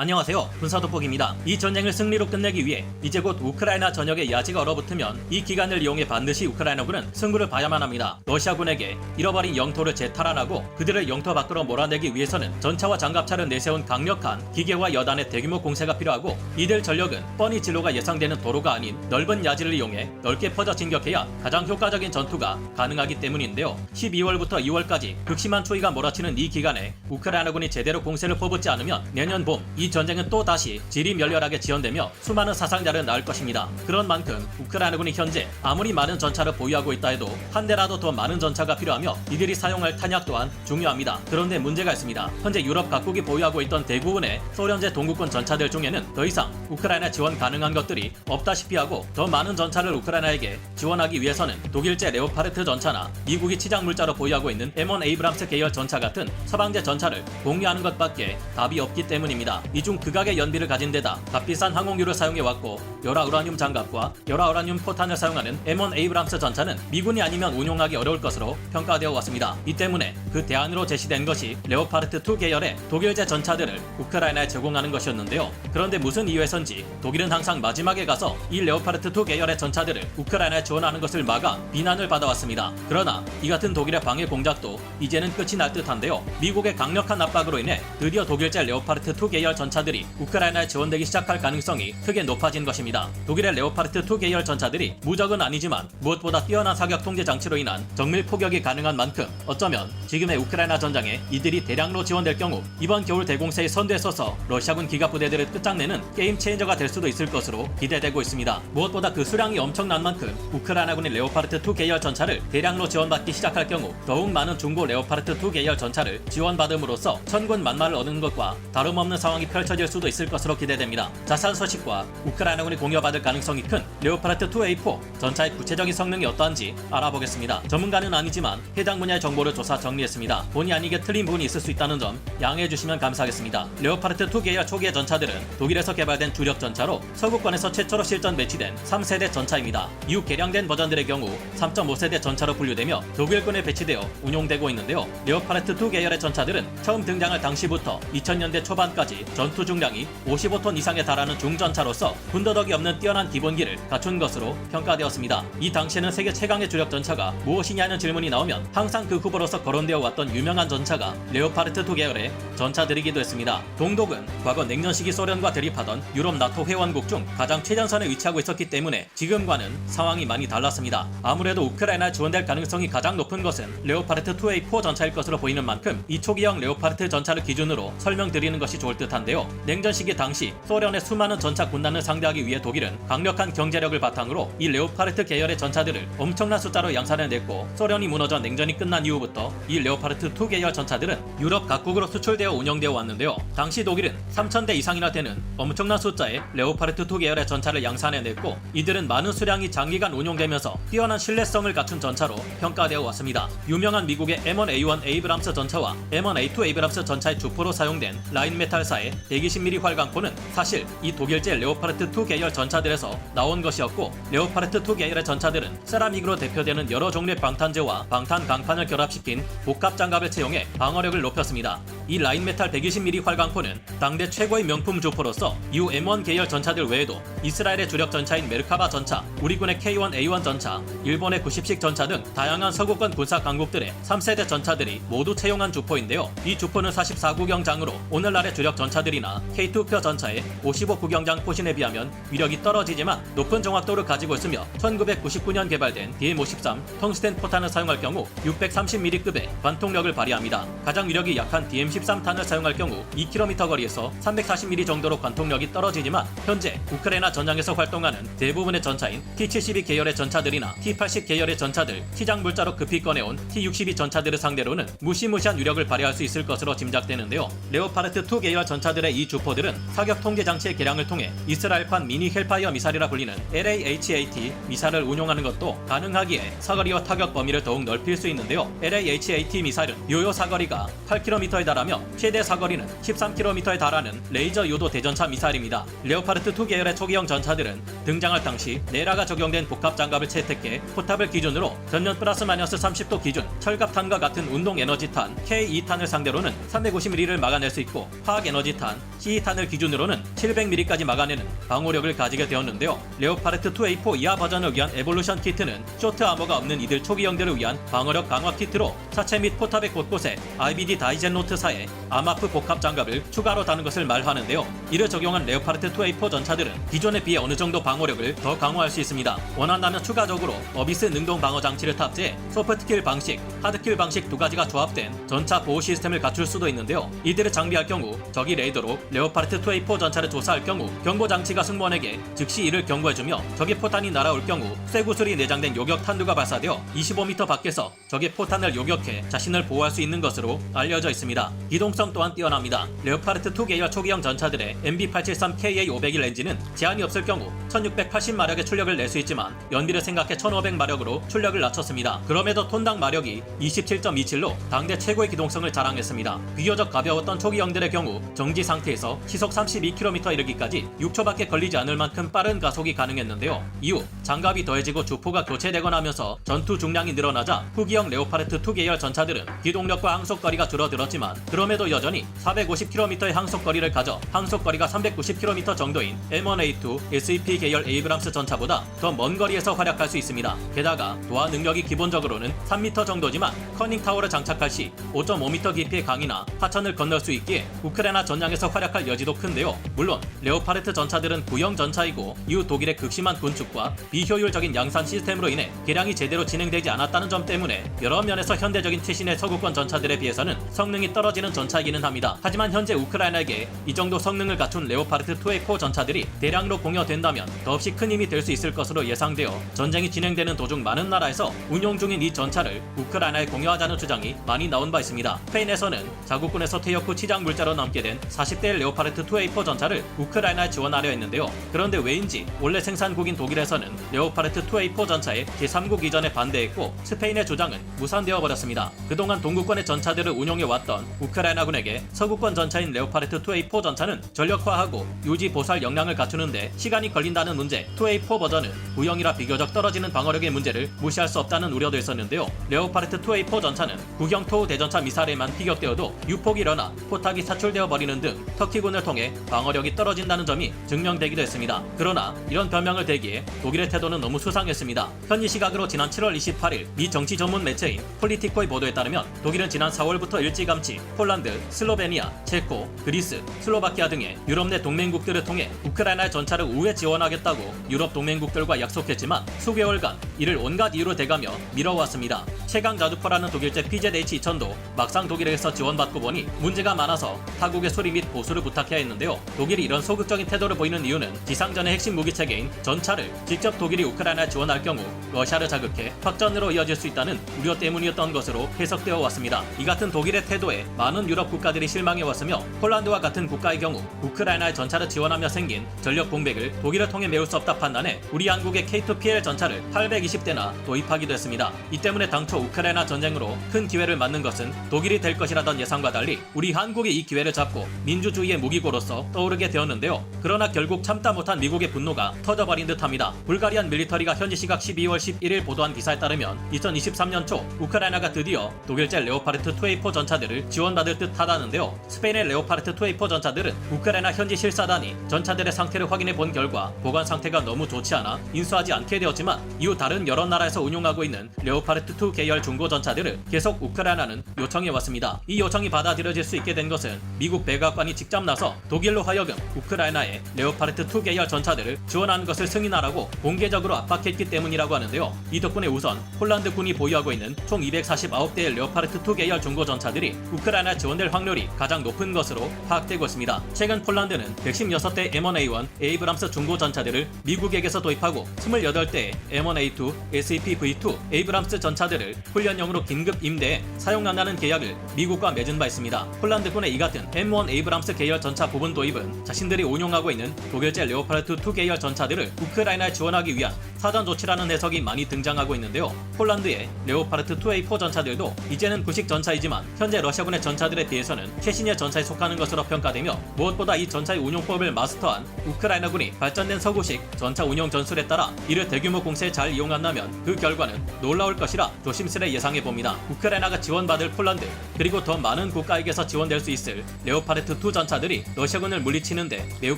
안녕하세요. 군사돋보기입니다. 이 전쟁을 승리로 끝내기 위해 이제 곧 우크라이나 전역에 야지가 얼어붙으면 이 기간을 이용해 반드시 우크라이나군은 승부를 봐야만 합니다. 러시아군에게 잃어버린 영토를 재탈환하고 그들을 영토 밖으로 몰아내기 위해서는 전차와 장갑차를 내세운 강력한 기계와 여단의 대규모 공세가 필요하고, 이들 전력은 뻔히 진로가 예상되는 도로가 아닌 넓은 야지를 이용해 넓게 퍼져 진격해야 가장 효과적인 전투가 가능하기 때문인데요. 12월부터 2월까지 극심한 추위가 몰아치는 이 기간에 우크라이나군이 제대로 공세를 퍼붓지 않으면 내년 봄 이 전쟁은 또 다시 질이 멸렬하게 지연되며 수많은 사상자를 낳을 것입니다. 그런 만큼 우크라이나군이 현재 아무리 많은 전차를 보유하고 있다 해도 한 대라도 더 많은 전차가 필요하며 이들이 사용할 탄약 또한 중요합니다. 그런데 문제가 있습니다. 현재 유럽 각국이 보유하고 있던 대부분의 소련제 동구권 전차들 중에는 더 이상 우크라이나 지원 가능한 것들이 없다시피 하고, 더 많은 전차를 우크라이나에게 지원하기 위해서는 독일제 레오파르트 전차나 미국이 치장 물자로 보유하고 있는 M1 에이브람스 계열 전차 같은 서방제 전차를 공유하는 것밖에 답이 없기 때문입니다. 이중 극악의 연비를 가진 데다 값비싼 항공유를 사용해왔고, 열화 우라늄 장갑과 열화 우라늄 포탄을 사용하는 M1 에이브람스 전차는 미군이 아니면 운용하기 어려울 것으로 평가되어 왔습니다. 이 때문에 그 대안으로 제시된 것이 레오파르트2 계열의 독일제 전차들을 우크라이나에 제공하는 것이었는데요. 그런데 무슨 이유에선지 독일은 항상 마지막에 가서 이 레오파르트2 계열의 전차들을 우크라이나에 지원하는 것을 막아 비난을 받아왔습니다. 그러나 이 같은 독일의 방해 공작도 이제는 끝이 날 듯한데요. 미국의 강력한 압박으로 인해 드디어 독일제 레오파르트2 계열 전차들이 우크라이나에 지원되기 시작할 가능성이 크게 높아진 것입니다. 독일의 레오파르트2 계열 전차들이 무적은 아니지만 무엇보다 뛰어난 사격 통제 장치로 인한 정밀 포격이 가능한 만큼 어쩌면 지금의 우크라이나 전장에 이들이 대량으로 지원될 경우 이번 겨울 대공세의 선두에 서서 러시아군 기갑부대들을 끝장내는 게임 체인저가 될 수도 있을 것으로 기대되고 있습니다. 무엇보다 그 수량이 엄청난 만큼 우크라이나군이 레오파르트2 계열 전차를 대량으로 지원받기 시작할 경우 더욱 많은 중고 레오파르트2 계열 전차를 지원받음으로써 천군 만마를 얻는 것과 다름없는 상황이 펼쳐질 수도 있을 것으로 기대됩니다. 자세한 소식과 우크라이나군이 공여받을 가능성이 큰 레오파르트2A4 전차의 구체적인 성능이 어떠한지 알아보겠습니다. 전문가는 아니지만 해당 분야의 정보를 조사 정리했습니다. 본의 아니게 틀린 부분이 있을 수 있다는 점 양해해 주시면 감사하겠습니다. 레오파르트2 계열 초기의 전차들은 독일에서 개발된 주력 전차로 서구권에서 최초로 실전 배치된 3세대 전차입니다. 이후 개량된 버전들의 경우 3.5세대 전차로 분류되며 독일군에 배치되어 운용되고 있는데요. 레오파르트2 계열의 전차들은 처음 등장할 당시부터 2000년대 초반까지 전투 중량이 55톤 이상에 달하는 중전차로서 군더더기 없는 뛰어난 기본기를 갖춘 것으로 평가되었습니다. 이 당시에는 세계 최강의 주력 전차가 무엇이냐는 질문이 나오면 항상 그 후보로서 거론되어 왔던 유명한 전차가 레오파르트2 계열의 전차들이기도 했습니다. 동독은 과거 냉전 시기 소련과 대립하던 유럽 나토 회원국 중 가장 최전선에 위치하고 있었기 때문에 지금과는 상황이 많이 달랐습니다. 아무래도 우크라이나에 지원될 가능성이 가장 높은 것은 레오파르트2A4 전차일 것으로 보이는 만큼 이 초기형 레오파르트 전차를 기준으로 설명드리는 것이 좋을 듯한데요. 냉전 시기 당시 소련의 수많은 전차 군단을 상대하기 위해 독일은 강력한 경제력을 바탕으로 이 레오파르트 계열의 전차들을 엄청난 숫자로 양산해냈고, 소련이 무너져 냉전이 끝난 이후부터 이 레오파르트2 계열 전차들은 유럽 각국으로 수출되어 운영되어 왔는데요. 당시 독일은 3000대 이상이나 되는 엄청난 숫자의 레오파르트2 계열의 전차를 양산해냈고, 이들은 많은 수량이 장기간 운용되면서 뛰어난 신뢰성을 갖춘 전차로 평가되어 왔습니다. 유명한 미국의 M1A1 에이브람스 전차와 M1A2 에이브람스 전차의 주포로 사용된 라인메탈사의 120mm 활강포는 사실 이 독일제 레오파르트2 계열 전차들에서 나온 것이었고, 레오파르트2 계열의 전차들은 세라믹으로 대표되는 여러 종류의 방탄재와 방탄 강판을 결합시킨 복합 장갑을 채용해 방어력을 높였습니다. 이 라인메탈 120mm 활강포는 당대 최고의 명품 주포로서 이후 M1 계열 전차들 외에도 이스라엘의 주력 전차인 메르카바 전차, 우리군의 K1A1 전차, 일본의 90식 전차 등 다양한 서구권 군사 강국들의 3세대 전차들이 모두 채용한 주포인데요. 이 주포는 44구경장으로 오늘날의 주력 전차들이나 K2표 전차의 55구경장 포신에 비하면 위력이 떨어지지만 높은 정확도를 가지고 있으며 1999년 개발된 DM53 텅스텐 포탄을 사용할 경우 630mm급의 관통력을 발휘합니다. 가장 위력이 약한 DM13탄을 사용할 경우 2km 거리에서 340mm 정도로 관통력이 떨어지지만, 현재 우크라이나 전장에서 활동하는 대부분의 전차인 T-72 계열의 전차들이나 T-80 계열의 전차들, 치장 물자로 급히 꺼내온 T-62 전차들을 상대로는 무시무시한 위력을 발휘할 수 있을 것으로 짐작되는데요. 레오파르트2 계열 전차들의 이 주포들은 사격 통제 장치의 개량을 통해 이스라엘판 미니 헬파이어 미사일이라 불리는 LAHAT 미사일을 운용하는 것도 가능하기에 사거리와 타격 범위를 더욱 넓힐 수 있는데요. LAHAT 미사일은 요요 사거리가 8km에 달하 가능하다며 최대 사거리는 13km에 달하는 레이저 유도 대전차 미사일입니다. 레오파르트2 계열의 초기형 전차들은 등장할 당시 내라가 적용된 복합 장갑을 채택해 포탑을 기준으로 전면 플러스 마이너스 30도 기준 철갑탄과 같은 운동 에너지탄 K2탄을 상대로는 350mm를 막아낼 수 있고 화학 에너지탄 C2탄을 기준으로는 700mm까지 막아내는 방어력을 가지게 되었는데요. 레오파르트2A4 이하 버전을 위한 에볼루션 키트는 쇼트 아머가 없는 이들 초기형들을 위한 방어력 강화 키트로 사체 및 포탑의 곳곳에 IBD 다이젠 노트사의 아마프 복합 장갑을 추가로 다는 것을 말하는데요. 이를 적용한 레오파르트2A4 전차들은 기존에 비해 어느 정도 방어력을 더 강화할 수 있습니다. 원한다면 추가적으로 어비스 능동 방어 장치를 탑재해 소프트킬 방식, 하드킬 방식 두 가지가 조합된 전차 보호 시스템을 갖출 수도 있는데요. 이들을 장비할 경우 적이 레이더로 레오파르트2A4 전차를 조사할 경우 경보 장치가 승무원에게 즉시 이를 경고해주며 적의 포탄이 날아올 경우 쇠구슬이 내장된 요격 탄두가 발사되어 25m 밖에서 적의 포탄을 요격해 자신을 보호할 수 있는 것으로 알려져 있습니다. 기동성 또한 뛰어납니다. 레오파르트2 계열 초기형 전차들의 MB873KA501 엔진은 제한이 없을 경우 1680마력의 출력을 낼 수 있지만 연비를 생각해 1500마력으로 출력을 낮췄습니다. 그럼에도 톤당 마력이 27.27로 당대 최고의 기동성을 자랑했습니다. 비교적 가벼웠던 초기형들의 경우 정지 상태에서 시속 32km 이르기까지 6초밖에 걸리지 않을 만큼 빠른 가속이 가능했는데요. 이후 장갑이 더해지고 주포가 교체되거나 하면서 전투 중량이 늘어나자 후기형 레오파르트2 계열 전차들은 기동력과 항속거리가 줄어들었지만 그럼에도 여전히 450km의 항속거리를 가져 항속거리가 390km 정도인 M1A2 SEP 계열 에이브람스 전차보다 더 먼 거리에서 활약할 수 있습니다. 게다가 도하 능력이 기본적으로는 3m 정도지만 커닝 타워를 장착할 시 5.5m 깊이의 강이나 하천을 건널 수 있기에 우크라이나 전장에서 활약할 여지도 큰데요. 물론 레오파르트 전차들은 구형 전차이고 이후 독일의 극심한 군축과 비효율적인 양산 시스템으로 인해 개량이 제대로 진행되지 않았다는 점 때문에 여러 면에서 현대적인 최신의 서구권 전차들에 비해서는 성능이 떨어지는 전차이기는 합니다. 하지만 현재 우크라이나에게 이 정도 성능을 갖춘 레오파르트2A4 전차들이 대량으로 공여된다면 더없이 큰 힘이 될 수 있을 것으로 예상되어 전쟁이 진행되는 도중 많은 나라에서 운용 중인 이 전차를 우크라이나에 공여하자는 주장이 많이 나온 바 있습니다. 스페인에서는 자국군에서 퇴역 후 치장 물자로 남게 된 40대 레오파르트2A4 전차를 우크라이나에 지원하려 했는데요. 그런데 왜인지 원래 생산국인 독일에서는 레오파르트2A4 전차의 제3국 이전에 반대했고 스페인의 주장은 무산되어 버렸습니다. 그동안 동구권의 전차들을 운용해왔던 우크라이나군에게 서구권 전차인 레오파르트2A4 전차는 전력화하고 유지 보살 역량을 갖추는데 시간이 걸린다는 문제, 2A4 버전은 구형이라 비교적 떨어지는 방어력의 문제를 무시할 수 없다는 우려도 있었는데요. 레오파르트2A4 전차는 구형 토우 대전차 미사일에만 피격되어도 유폭이 일어나 포탑이 사출되어 버리는 등 터키군을 통해 방어력이 떨어진다는 점이 증명되기도 했습니다. 그러나 이런 변명을 대기에 독일의 태도는 너무 수상했습니다. 현지 시각으로 지난 7월 28일 미 정치 전문 매체인 폴리티코의 보도에 따르면 독일은 지난 4월부터 일찌감치 폴란드, 슬로베니아, 체코, 그리스, 슬로바키아 등의 유럽 내 동맹국들을 통해 우크라이나의 전차를 우회 지원하겠다고 유럽 동맹국들과 약속했지만 수개월간 이를 온갖 이유로 대가며 미뤄왔습니다. 최강 자주포라는 독일제 PZH-2000도 막상 독일에서 지원받고 보니 문제가 많아서 타국의 수리 및 보수를 부탁해야 했는데요. 독일이 이런 소극적인 태도를 보이는 이유는 지상전의 핵심 무기체계인 전차를 직접 독일이 우크라이나에 지원할 경우 러시아를 자극해 확전으로 이어질 수 있다는 우려 때문이었던 것으로 해석되어 왔습니다. 이 같은 독일의 태도에 많은 유럽 국가들이 실망해왔으며 폴란드와 같은 국가의 경우 우크라이나에 전차를 지원하며 생긴 전력 공백을 독일을 통해 메울 수 없다 판단해 우리 한국의 K2PL 전차를 820대나 도입하기도 했습니다. 이 때문에 당초 우크라이나 전쟁으로 큰 기회를 맞는 것은 독일이 될 것이라던 예상과 달리 우리 한국이 이 기회를 잡고 민주주의의 무기고로서 떠오르게 되었는데요. 그러나 결국 참다 못한 미국의 분노가 터져버린 듯합니다. 불가리안 밀리터리가 현지 시각 12월 11일 보도한 기사에 따르면 2023년 초 우크라이나가 드디어 독일제 레오파르트2A4 전차들을 지원받을 듯 하다는데요. 스페인의 레오파르트2A4 전차들은 우크라이나 현지 실사단이 전차들의 상태를 확인해 본 결과 보관 상태가 너무 좋지 않아 인수하지 않게 되었지만 이후 다른 여러 나라에서 운용하고 있는 레오파르트2 계열 중고 전차들을 계속 우크라이나는 요청해왔습니다. 이 요청이 받아들여질 수 있게 된 것은 미국 백악관이 직접 나서 독일로 하여금 우크라이나에 레오파르트2 계열 전차들을 지원하는 것을 승인하라고 공개적으로 압박했기 때문이라고 하는데요. 이 덕분에 우선 폴란드군이 보유하고 있는 총 249대의 레오파르트2 계열 중고 전차들이 우크라이나 지원될 확률이 가장 높은 것으로 파악되고 있습니다. 최근 폴란드는 116대 M1A1 에이브람스 중고 전차들을 미국에게서 도입하고 28대의 M1A2 SEP V2 에이브람스 전차들을 훈련용 훈련용으로 긴급 임대해 사용한다는 계약을 미국과 맺은 바 있습니다. 폴란드군의 이 같은 M1 에이브람스 계열 전차 부분 도입은 자신들이 운용하고 있는 독일제 레오파르트 2 계열 전차들을 우크라이나에 지원하기 위한 사전 조치라는 해석이 많이 등장하고 있는데요. 폴란드의 레오파르트 2A4 전차들도 이제는 구식 전차이지만 현재 러시아군의 전차들에 비해서는 최신의 전차에 속하는 것으로 평가되며 무엇보다 이 전차의 운용법을 마스터한 우크라이나군이 발전된 서구식 전차 운용 전술에 따라 이를 대규모 공세에 잘 이용한다면 그 결과는 놀라울 것이라 조심스레 예상해 봅니다. 우크라이나가 지원받을 폴란드 그리고 더 많은 국가에게서 지원될 수 있을 레오파르트 2 전차들이 러시아군을 물리치는데 매우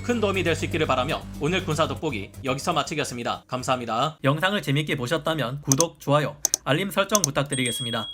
큰 도움이 될 수 있기를 바라며 오늘 군사 돋보기 여기서 마치겠습니다. 감사합니다. 영상을 재밌게 보셨다면 구독, 좋아요, 알림 설정 부탁드리겠습니다.